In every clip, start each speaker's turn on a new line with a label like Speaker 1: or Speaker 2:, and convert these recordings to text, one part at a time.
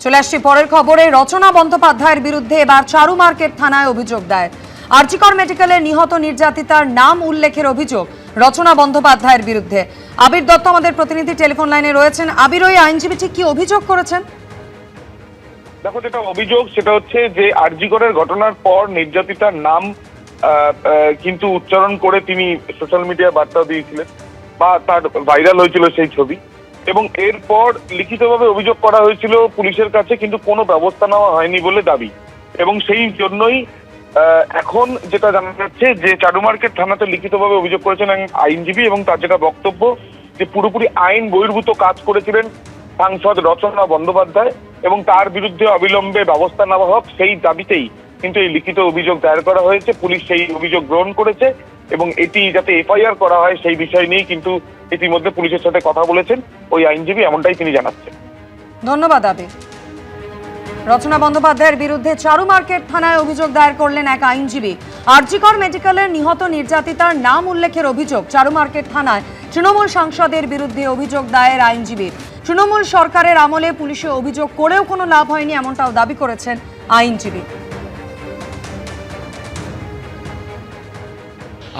Speaker 1: চলে আসছি পরের খবরে। রচনা বন্দ্যোপাধ্যায়ের বিরুদ্ধে এবার চারু মার্কেট থানায় অভিযোগ দায়ের। আরজিকর মেডিকেলের নিহত নির্যাতিতার নাম উল্লেখের অভিযোগ রচনা বন্দ্যোপাধ্যায়ের বিরুদ্ধে। আবির দত্ত আমাদের প্রতিনিধি টেলিফোন লাইনে রয়েছেন। আবির, ওই আইনজীবী ঠিক কি অভিযোগ করেছেন?
Speaker 2: দেখো, যেটা অভিযোগ সেটা হচ্ছে যে আরজিকরের ঘটনার পর নির্যাতিতার নাম কিন্তু উচ্চারণ করে তিনি সোশ্যাল মিডিয়ায় বার্তা দিয়েছিলেন বা তার ভাইরাল হয়েছিল সেই ছবি, এবং এরপর লিখিতভাবে অভিযোগ করা হয়েছিল পুলিশের কাছে, কিন্তু কোনো ব্যবস্থা নেওয়া হয়নি বলে দাবি। এবং সেই জন্যই এখন যেটা জানা যাচ্ছে যে চারু মার্কেট থানাতে লিখিতভাবে অভিযোগ করেছেন আইনজীবী, এবং তার যেটা বক্তব্য যে পুরোপুরি আইন বহির্ভূত কাজ করেছিলেন সাংসদ রচনা বন্দ্যোপাধ্যায়, এবং তার বিরুদ্ধে অবিলম্বে ব্যবস্থা নেওয়া হোক সেই দাবিতেই কিন্তু এই লিখিত অভিযোগ দায়ের করা হয়েছে। পুলিশ সেই অভিযোগ গ্রহণ করেছে এবং এটি যাতে এফআইআর করা হয় সেই বিষয় নিয়েই কিন্তু ইতিমধ্যে পুলিশের সাথে কথা বলেছেন ওই আইনজীবী, এমনটাই তিনি জানাচ্ছেন।
Speaker 1: ধন্যবাদ আবির। রচনা বন্দ্যোপাধ্যায়ের বিরুদ্ধে চারু মার্কেট থানায় অভিযোগ দায়ের করলেন এক আইনজীবী। আরজিকর মেডিকেলের নিহত নির্যাতিতার নাম উল্লেখের অভিযোগ চারু মার্কেট থানায়। তৃণমূল সাংসদের বিরুদ্ধে অভিযোগ দায়ের আইনজীবীর। তৃণমূল সরকারের আমলে পুলিশে অভিযোগ করেও কোনো লাভ হয়নি, এমনটাও দাবি করেছেন আইনজীবী।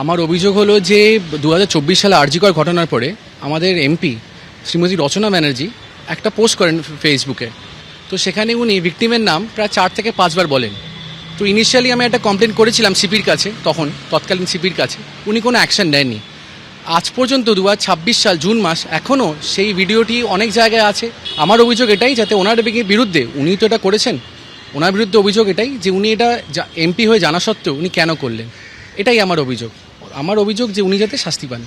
Speaker 3: আমার অভিযোগ হলো যে 2024 সালে আরজিকর ঘটনার পরে আমাদের এমপি শ্রীমতী রচনা ব্যানার্জি একটা পোস্ট করেন ফেসবুকে। তো সেখানে উনি ভিকটিমের নাম প্রায় 4 থেকে 5 বার বলেন। তো ইনিশিয়ালি আমি একটা কমপ্লেন করেছিলাম সিপির কাছে, তৎকালীন সিপির কাছে। উনি কোনো অ্যাকশন নেননি। আজ পর্যন্ত 2026 সাল জুন মাস এখনও সেই ভিডিওটি অনেক জায়গায় আছে। আমার অভিযোগ এটাই, যাতে ওনার বিরুদ্ধে, উনি তো এটা করেছেন, ওনার বিরুদ্ধে অভিযোগ এটাই যে উনি এটা এমপি হয়ে জানা সত্ত্বেও উনি কেন করলেন, এটাই আমার অভিযোগ যে উনি যাতে শাস্তি পান।